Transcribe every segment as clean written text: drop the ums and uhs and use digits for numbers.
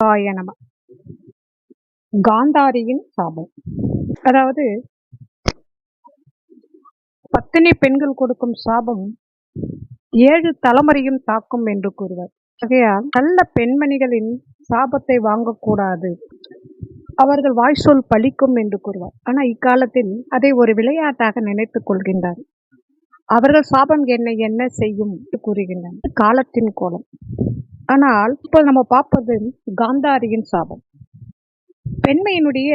ஆய நம. காந்தாரியின் சாபம். அதாவது பத்தினி பெண்கள் கொடுக்கும் சாபம் 7 தலைமுறையும் தாக்கும் என்று கூறுவார். ஆகையால் நல்ல பெண்மணிகளின் சாபத்தை வாங்கக்கூடாது, அவர்கள் வாய்ச்சொல் பலிக்கும் என்று கூறுவார். ஆனால் இக்காலத்தில் அதை ஒரு விளையாட்டாக நினைத்துக் கொள்கின்றார். அவர்கள் சாபம் என்ன செய்யும் கூறுகின்றனர். காலத்தின் கோலம். ஆனால் இப்போ நம்ம பார்ப்பது காந்தாரியின் சாபம். பெண்மையினுடைய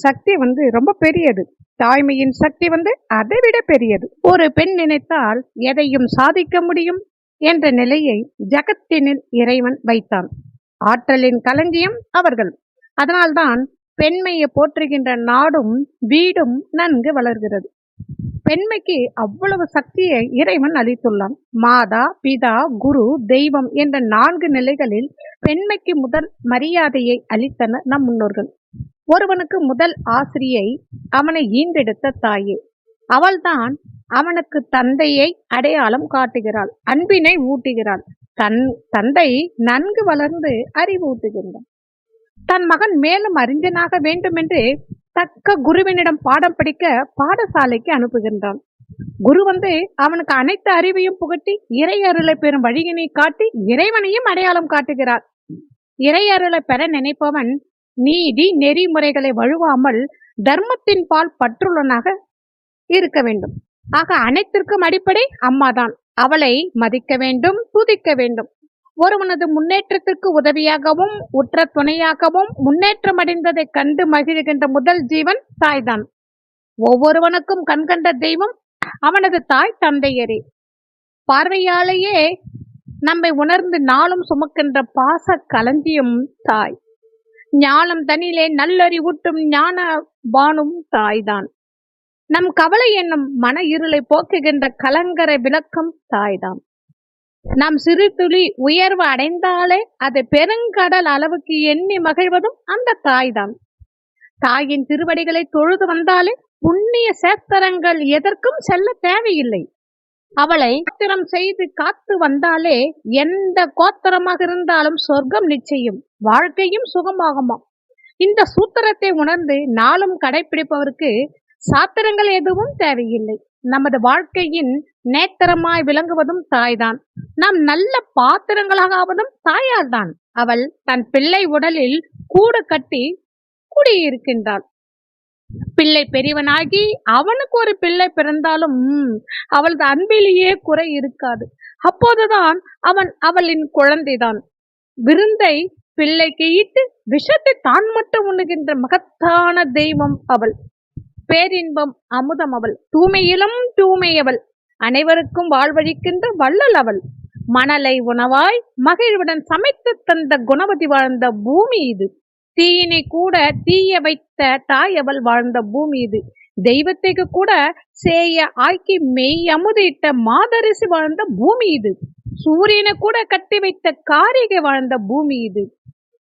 சக்தி ரொம்ப பெரியது. தாய்மையின் சக்தி அதை விட பெரியது. ஒரு பெண் நினைத்தால் எதையும் சாதிக்க முடியும் என்ற நிலையை ஜகத்தினில் இறைவன் வைத்தான். ஆற்றலின் களஞ்சியம் அவர்கள். அதனால்தான் பெண்மையை போற்றுகின்ற நாடும் வீடும் நன்கு வளர்கிறது. பெண்மைக்கு அவ்வளவு சக்தியை இறைவன் அளித்துள்ளான். மாதா, பிதா, குரு, தெய்வம் என்ற 4 நிலைகளில் பெண்மைக்கு முதல் மரியாதையை அளித்தனர் நம் முன்னோர்கள். ஒருவனுக்கு முதல் ஆசிரியை அவனை ஈண்டெடுத்த தாயே. அவள்தான் அவனுக்கு தந்தையை அடையாளம் காட்டுகிறாள், அன்பினை ஊட்டுகிறாள். தந்தை நன்கு வளர்ந்து அறிவூட்டுகின்றான். தன் மகன் மேலும் அறிஞனாக வேண்டுமென்று தக்க குருவினிடம் பாடம் படிக்க பாடசாலைக்கு அனுப்புகின்றான். குரு அவனுக்கு அனைத்து அறிவையும் புகட்டி இறை அருளை பெறும் வழியினை காட்டி இறைவனையும் அடையாளம் காட்டுகிறார். இறை அருளை பெற நினைப்பவன் நீதி நெறிமுறைகளை வழுவாமல் தர்மத்தின் பால் பற்றுள்ளனாக இருக்க வேண்டும். ஆக அனைத்திற்கும் அடிப்படை அம்மாதான். அவளை மதிக்க வேண்டும், துதிக்க வேண்டும். ஒருவனது முன்னேற்றத்திற்கு உதவியாகவும் உற்ற துணையாகவும் முன்னேற்றம் அடைந்ததை கண்டு மகிழ்கின்ற முதல் ஜீவன் தாய்தான். ஒவ்வொருவனுக்கும் கண்கண்ட தெய்வம் அவனது தாய் தந்தையரே. பார்வையாலேயே நம்மை உணர்ந்து நாளும் சுமக்கின்ற பாச களஞ்சியம் தாய். ஞானம் தனிலே நல்லறிவூட்டும் ஞான பானும் தாய்தான். நம் கவலை என்னும் மன இருளை போக்குகின்ற கலங்கர விளக்கம் தாய்தான். நாம் சிறு துளி உயர்வு அடைந்தாலே அதை பெருங்கடல் அளவுக்கு எண்ணி மகிழ்வதும் அந்த தாய்தான். தாயின் திருவடிகளை தொழுது வந்தாலே புண்ணிய சேஸ்திரங்கள் எதற்கும் செல்ல தேவையில்லை. அவளை கோத்திரம் செய்து காத்து வந்தாலே எந்த கோத்திரமாக இருந்தாலும் சொர்க்கம் நிச்சயம், வாழ்க்கையும் சுகமாகுமா. இந்த சூத்திரத்தை உணர்ந்து நாளும் கடைபிடிப்பவருக்கு சாத்திரங்கள் எதுவும் தேவையில்லை. நமது வாழ்க்கையின் நேத்திரமாய் விளங்குவதும் தாய்தான். நாம் நல்ல பாத்திரங்களாக ஆவதும் தாயால் தான். அவள் தன் பிள்ளை உடலில் கூடு கட்டி குடியிருக்கின்றாள். பிள்ளை பெரியவனாகி அவனுக்கு ஒரு பிள்ளை பிறந்தாலும் அவளது அன்பிலேயே குறை இருக்காது. அப்போதுதான் அவன் அவளின் குழந்தைதான். விருந்தை பிள்ளைக்கு ஈட்டு விஷத்தை தான் மட்டும் உண்ணுகின்ற மகத்தான தெய்வம் அவள். பேரின்பம் அமுதம் அவள். தூய்மையிலும் தூய்மை அவள். அனைவருக்கும் வாழ்வழிக்கின்ற வள்ளல் அவள். மணலை உணவாய் மகிழ்வுடன் சமைத்து தந்த குணவதி வாழ்ந்த பூமி இது. தீயினை கூட தீய வைத்த தாய் அவள் வாழ்ந்த பூமி இது. தெய்வத்தைக்கு கூட சேய ஆக்கி மெய் அமுதிட்ட மாதரிசி வாழ்ந்த பூமி இது. சூரியனை கூட கட்டி வைத்த காரிகை வாழ்ந்த பூமி இது.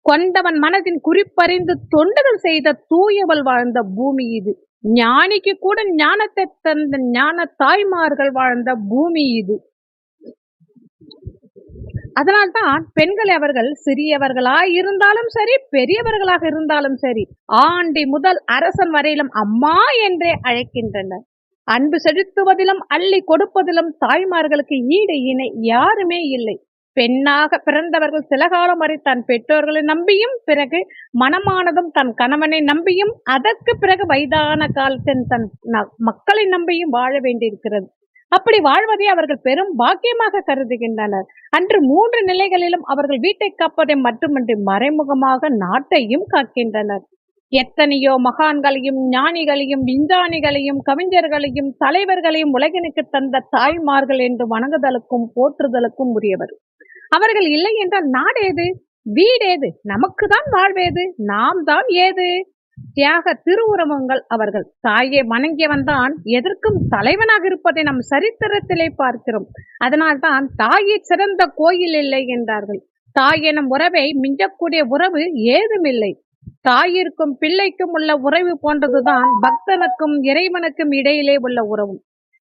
கொண்டவன் மனதின் குறிப்பறிந்து தொண்டுகள் செய்த தூயவள் வாழ்ந்த பூமி இது. ஞானிக்கு கூட ஞானத்தை தந்த ஞான தாய்மார்கள் வாழ்ந்த பூமி இது. அதனால்தான் பெண்களை அவர்கள் சிறியவர்களாய் இருந்தாலும் சரி, பெரியவர்களாக இருந்தாலும் சரி, ஆண்டி முதல் அரசன் வரையிலும் அம்மா என்றே அழைக்கின்றனர். அன்பு செலுத்துவதிலும் அள்ளி கொடுப்பதிலும் தாய்மார்களுக்கு ஈடு இணை யாருமே இல்லை. பெண்ணாக பிறந்தவர்கள் சில காலம் வரை தன் பெற்றோர்களை நம்பியும், பிறகு மனமானதும் தன் கணவனை நம்பியும், அதற்கு பிறகு வயதான காலத்தின் தன் மக்களை நம்பியும் வாழ வேண்டியிருக்கிறது. அப்படி வாழ்வதை அவர்கள் பெரும் பாக்கியமாக கருதுகின்றனர். அன்று 3 நிலைகளிலும் அவர்கள் வீட்டை காப்பதை மட்டுமின்றி மறைமுகமாக நாட்டையும் காக்கின்றனர். எத்தனையோ மகான்களையும் ஞானிகளையும் விஞ்ஞானிகளையும் கவிஞர்களையும் தலைவர்களையும் உலகினுக்கு தந்த தாய்மார்கள் என்று வணங்குதலுக்கும் போற்றுதலுக்கும் உரியவர். அவர்கள் இல்லை என்றால் நாடு ஏது, வீடேது, நமக்கு தான் வாழ்வேது, நாம் தான் ஏது? தியாக திருவுருவங்கள் அவர்கள். தாயை வணங்கியவன் தான் எதற்கும் தலைவனாக இருப்பதை நம் சரித்திரத்திலே பார்க்கிறோம். அதனால்தான் தாயை சிறந்த கோயில் இல்லை என்றார்கள். தாய் எனும் உறவை மிஞ்சக்கூடிய உறவு ஏதுமில்லை. தாயிற்கும் பிள்ளைக்கும் உள்ள உறவு போன்றதுதான் பக்தனுக்கும் இறைவனுக்கும் இடையிலே உள்ள உறவு.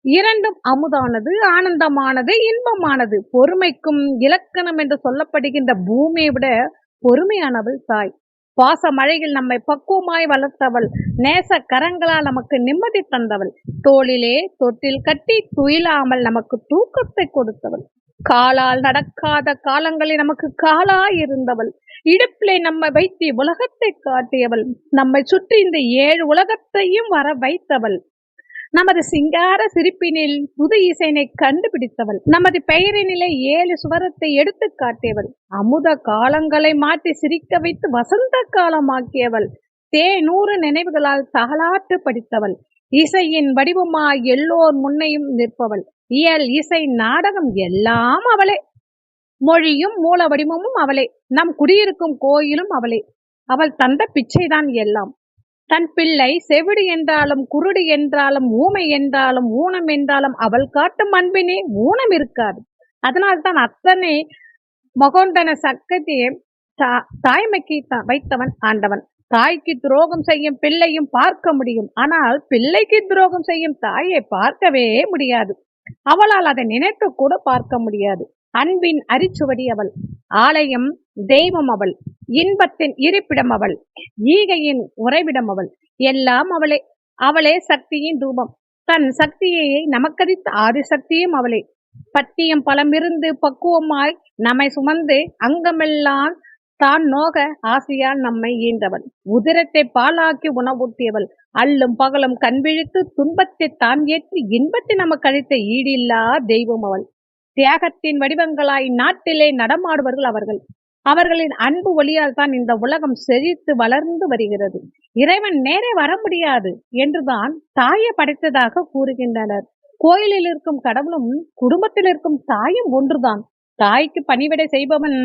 இரண்டும் அமுதானது, ஆனந்தமானது, இன்பமானது. பொறுமைக்கும் இலக்கணம் என்று சொல்லப்படுகின்ற பூமியை விட பொறுமையானவள் தாய். பாச மழையில் நம்மை பக்குவமாய் வளர்த்தவள். நேச கரங்களால் நமக்கு நிம்மதி தந்தவள். தோளிலே தொட்டில் கட்டி துயிலாமல் நமக்கு தூக்கத்தை கொடுத்தவள். காலால் நடக்காத காலங்களில் நமக்கு காலாய் இருந்தவள். இடுப்பிலே நம்மை வைத்து உலகத்தை காட்டியவள். நம்மை சுற்றி இந்த 7 உலகத்தையும் வர வைத்தவள். நமது சிங்கார சிரிப்பினில் புது இசைனை கண்டுபிடித்தவள். நமது பெயரினிலே 7 சுவரத்தை எடுத்து காட்டியவள். அமுத காலங்களை மாற்றி சிரிக்க வைத்து வசந்த காலமாக்கியவள். தேனூறு நினைவுகளால் தாலாட்டு படித்தவள். இசையின் வடிவமாய் எல்லோர் முன்னையும் நிற்பவள். இயல் இசை நாடகம் எல்லாம் அவளே. மொழியும் மூல வடிவமும் அவளே. நம் குடியிருக்கும் கோயிலும் அவளே. அவள் தந்த பிச்சைதான் எல்லாம். தன் பிள்ளை செவிடு என்றாலும் குருடு என்றாலும் ஊமை என்றாலும் ஊனம் என்றாலும் அவள் காட்டும் அன்பினே ஊனம் இருக்காது. அதனால்தான் அத்தனை மகோண்டன சக்கதியை தாய்மைக்கு வைத்தவன் ஆண்டவன். தாய்க்கு துரோகம் செய்யும் பிள்ளையும் பார்க்க முடியும். ஆனால் பிள்ளைக்கு துரோகம் செய்யும் தாயை பார்க்கவே முடியாது. அவளால் அதை நினைத்து கூட பார்க்க முடியாது. அன்பின் அரிச்சுவடி அவள். ஆலயம் தெய்வம் அவள். இன்பத்தின் இருப்பிடம் அவள். ஈகையின் உறைவிடம் அவள். எல்லாம் அவளே. அவளே சக்தியின் ரூபம். தன் சக்தியை நமக்கதித்த ஆதிசக்தியும் அவளே. பத்தியம் பலமிருந்து பக்குவமாய் நம்மை சுமந்து அங்கமெல்லாம் தான் நோக ஆசையால் நம்மை ஈன்றவள். உதிரத்தை பாலாக்கி உணவூட்டியவள். அல்லும் பகலும் கண்விழித்து துன்பத்தை தான் ஏற்றி இன்பத்தை நமக்கு அளித்த ஈடில்லா தெய்வம் அவள். தியாகத்தின் வடிவங்களாய் நாட்டிலே நடமாடுவர்கள் அவர்கள். அவர்களின் அன்பு ஒளியால் தான் இந்த உலகம் செழித்து வளர்ந்து வருகிறது. இறைவன் நேரே வர முடியாது என்றுதான் தாயை படைத்ததாக கூறுகின்றனர். கோயிலில் இருக்கும் கடவுளும் குடும்பத்தில் இருக்கும் தாயும் ஒன்றுதான். தாய்க்கு பணிவிடை செய்பவன்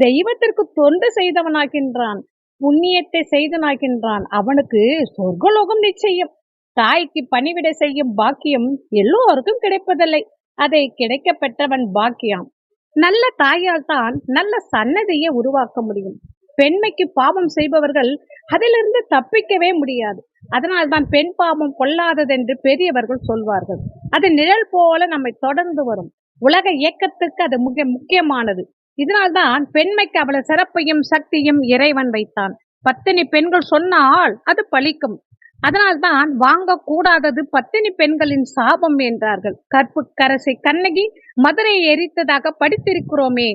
தெய்வத்திற்கு தொண்டு செய்தவனாகின்றான். புண்ணியத்தை செய்தனாகின்றான். அவனுக்கு சொர்க்கலோகம் நிச்சயம். தாய்க்கு பணிவிடை செய்யும் பாக்கியம் எல்லோருக்கும் கிடைப்பதில்லை. அதை கிடைக்க பெற்றவன் பாக்கியம். நல்ல தாயால் தான் நல்ல சன்னதியை உருவாக்க முடியும். பெண்மைக்கு பாவம் செய்பவர்கள் அதிலிருந்து தப்பிக்கவே முடியாது. அதனால் தான் பெண் பாவம் கொள்ளாததென்று பெரியவர்கள் சொல்வார்கள். அது நிழல் போல நம்மை தொடர்ந்து வரும். உலக இயக்கத்துக்கு அது மிக முக்கியமானது. இதனால்தான் பெண்மைக்கு அவ்வளவு சிறப்பையும் சக்தியும் இறைவன் வைத்தான். பத்தினி பெண்கள் சொன்னால் அது பலிக்கும். அதனால்தான் வாங்க கூடாதது பத்தினி பெண்களின் சாபம் என்றார்கள். கற்புக்கரசி கண்ணகி மதுரையை எரித்ததாக படித்திருக்கிறோமே.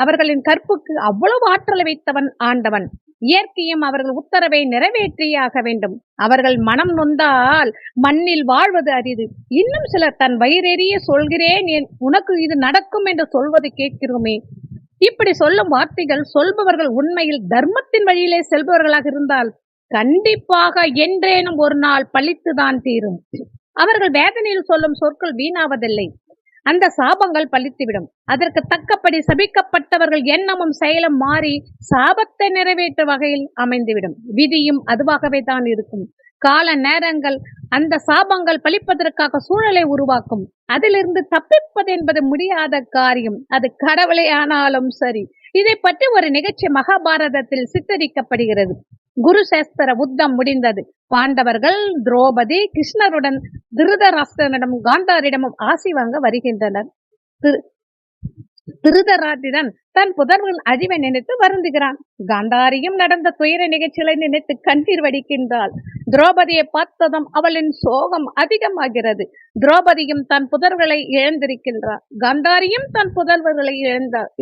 அவர்களின் கற்புக்கு அவ்வளவு ஆற்றலை வைத்தவன் ஆண்டவன். இயற்கையும் அவர்கள் உத்தரவை நிறைவேற்றியாக வேண்டும். அவர்கள் மனம் நொந்தால் மண்ணில் வாழ்வது அரிது. இன்னும் சிலர் தன் வயிறெறிய சொல்கிறேன், உனக்கு இது நடக்கும் என்று சொல்வது கேட்கிறோமே. இப்படி சொல்லும் வார்த்தைகள் சொல்பவர்கள் உண்மையில் தர்மத்தின் வழியிலே செல்பவர்களாக இருந்தால் கண்டிப்பாக என்றேனும் ஒரு நாள் பழித்துதான் தீரும். அவர்கள் வேதனையில் சொல்லும் சொற்கள் வீணாவதில்லை. அந்த சாபங்கள் பழித்துவிடும். அதற்கு தக்கப்படி சபிக்கப்பட்டவர்கள் எண்ணமும் செயலும் மாறி சாபத்தை நிறைவேற்ற வகையில் அமைந்துவிடும். விதியும் அதுவாகவே தான் இருக்கும். கால நேரங்கள் அந்த சாபங்கள் பழிப்பதற்காக சூழலை உருவாக்கும். அதிலிருந்து தப்பிப்பது என்பது முடியாத காரியம். அது கடவுளே ஆனாலும் சரி. இதை பற்றி ஒரு நிகழ்ச்சி மகாபாரதத்தில் சித்தரிக்கப்படுகிறது. குருசேஸ்திர யுத்தம் முடிந்தது. பாண்டவர்கள் திரௌபதி கிருஷ்ணருடன் திருதராஷ்டிரனிடமும் காந்தாரிடமும் ஆசி வாங்க வருகின்றனர். திருதராட்டிரன் தன் புதர்களின் அழிவை நினைத்து வருந்துகிறான். காந்தாரியும் நடந்த துயர நிகழ்ச்சிகளை நினைத்து கண்ணீர் வடிக்கின்றாள். திரௌபதியை பார்த்ததும் அவளின் சோகம் அதிகமாகிறது. திரௌபதியும் தன் புதர்களை இழந்திருக்கின்றாள். காந்தாரியும் தன் புதல்வர்களை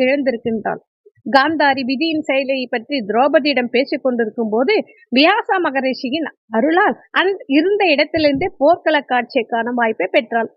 இழந்திருக்கின்றாள். காந்தாரி விதியின் செயலை பற்றி திரௌபதியிடம் பேசிக் கொண்டிருக்கும் போது வியாச மகரிஷியின் அருளால் இருந்த இடத்திலிருந்தே போர்க்கள காட்சியை காணும் வாய்ப்பை பெற்றாள்.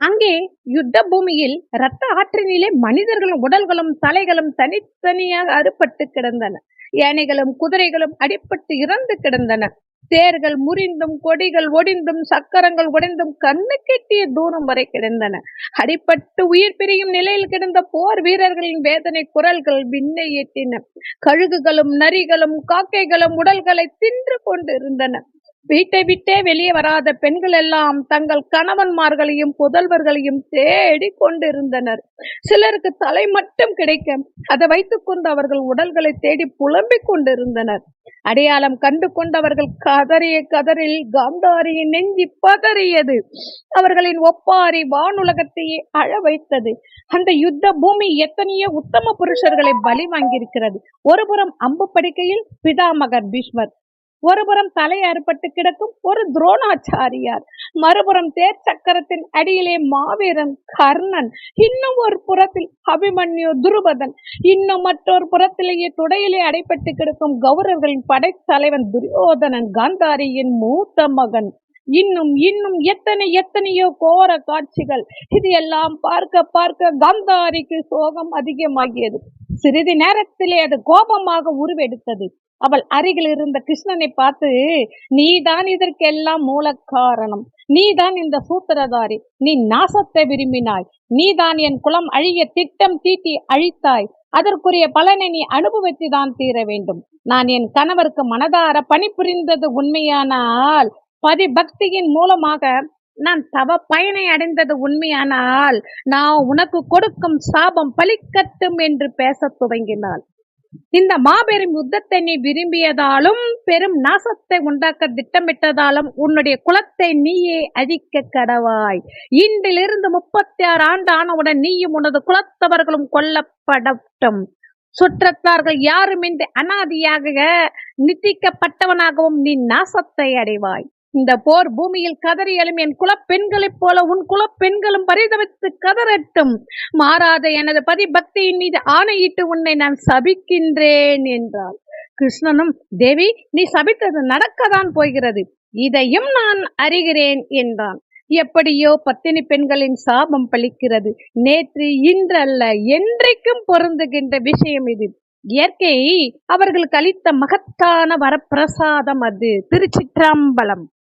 அங்கே யுத்த பூமியில் இரத்த ஆற்றினிலே மனிதர்களும் உடல்களும் தலைகளும் தனித்தனியாக அறுபட்டு கிடந்தன. யானைகளும் குதிரைகளும் அடிபட்டு இறந்து கிடந்தன. தேர்கள் முறிந்தும் கொடிகள் ஒடிந்தும் சக்கரங்கள் உடைந்தும் கண்ணு கெட்டிய தூரம் வரை கிடந்தன. அடிபட்டு உயிர் பிரியும் நிலையில் கிடந்த போர் வீரர்களின் வேதனை குரல்கள் விண்ணை எட்டின. கழுகுகளும் நரிகளும் காக்கைகளும் உடல்களை தின்று கொண்டு இருந்தன. வீட்டை விட்டே வெளியே வராத பெண்கள் எல்லாம் தங்கள் கணவன்மார்களையும் புதல்வர்களையும் தேடி கொண்டிருந்தனர். சிலருக்கு தலை மட்டும் கிடைக்க அதை வைத்துக் கொண்டு அவர்கள் உடல்களை தேடி புலம்பிக் கொண்டிருந்தனர். அடையாளம் கண்டு கொண்டவர்கள் கதறிய கதறில் காந்தாரியின் நெஞ்சி பதறியது. அவர்களின் ஒப்பாரி வானுலகத்தையே அழ வைத்தது. அந்த யுத்த பூமி எத்தனையோ உத்தம புருஷர்களை பலி வாங்கியிருக்கிறது. ஒருபுறம் அம்பு படுக்கையில் பிதாமகர் பீஷ்மர், ஒருபுறம் தலை அறுபட்டு கிடக்கும் ஒரு துரோணாச்சாரியார், மறுபுறம் தேர் சக்கரத்தின் அடியிலே மாவீரன் கர்ணன், இன்னும் ஒரு புறத்தில் அபிமன்யு துருபதன், இன்னும் மற்றொரு புறத்திலேயே துடையிலே அடைப்பட்டு கிடக்கும் கௌரவர்களின் படைத்தலைவன் துரியோதனன், காந்தாரியின் மூத்த மகன். இன்னும் இன்னும் எத்தனையோ கோர காட்சிகள். இது எல்லாம் பார்க்க பார்க்க காந்தாரிக்கு சோகம் அதிகமாகியது. சிறிது நேரத்திலே அது கோபமாக உருவெடுத்தது. அவள் அருகில் இருந்த கிருஷ்ணனை பார்த்து, நீதான் இதற்கெல்லாம் மூல காரணம், நீதான் இந்த சூத்திரதாரி, நீ நாசத்தை விரும்பினாய், நீதான் என் குலம் அழிய திட்டம் தீட்டி அழித்தாய், அதற்குரிய பலனை நீ அனுபவித்துதான் தீர வேண்டும். நான் என் கணவருக்கு மனதார பணிபுரிந்தது உண்மையானால், பதி பக்தியின் மூலமாக நான் தவ பயனை அடைந்தது உண்மையானால், நான் உனக்கு கொடுக்கும் சாபம் பலிக்கட்டும் என்று பேசத் துவங்கினாள். இந்த மாபெரும் யுத்தத்தை நீ விரும்பியதாலும் பெரும் நாசத்தை உண்டாக்க திட்டமிட்டதாலும் உன்னுடைய குலத்தை நீயே அழிக்க கடவாய். இன்றிலிருந்து 36 ஆண்டு ஆனவுடன் நீயும் உனது குலத்தவர்களும் கொல்லப்படட்டும். சுற்றத்தார்கள் யாருமின்றி அனாதியாக நித்திக்கப்பட்டவனாகவும் நீ நாசத்தை அடைவாய். இந்த போர் பூமியில் கதறி எழும் என் குலப்பெண்களைப் போல உன் குலப்பெண்களும் பரிதவித்து கதறட்டும். மாறாத எனது பதி பக்தியின் மீது ஆணையிட்டு உன்னை நான் சபிக்கின்றேன் என்றாள். கிருஷ்ணனும், தேவி, நீ சபித்தது நடக்கத்தான் போகிறது, இதையும் நான் அறிகிறேன் என்றான். எப்படியோ பத்தினி பெண்களின் சாபம் பலிக்கிறது. நேற்று இன்றல்ல, என்றைக்கும் பொருந்துகின்ற விஷயம் இது. இயற்கை அவர்களுக்கு அளித்த மகத்தான வரப்பிரசாதம் அது. திருச்சிற்றம்பலம்.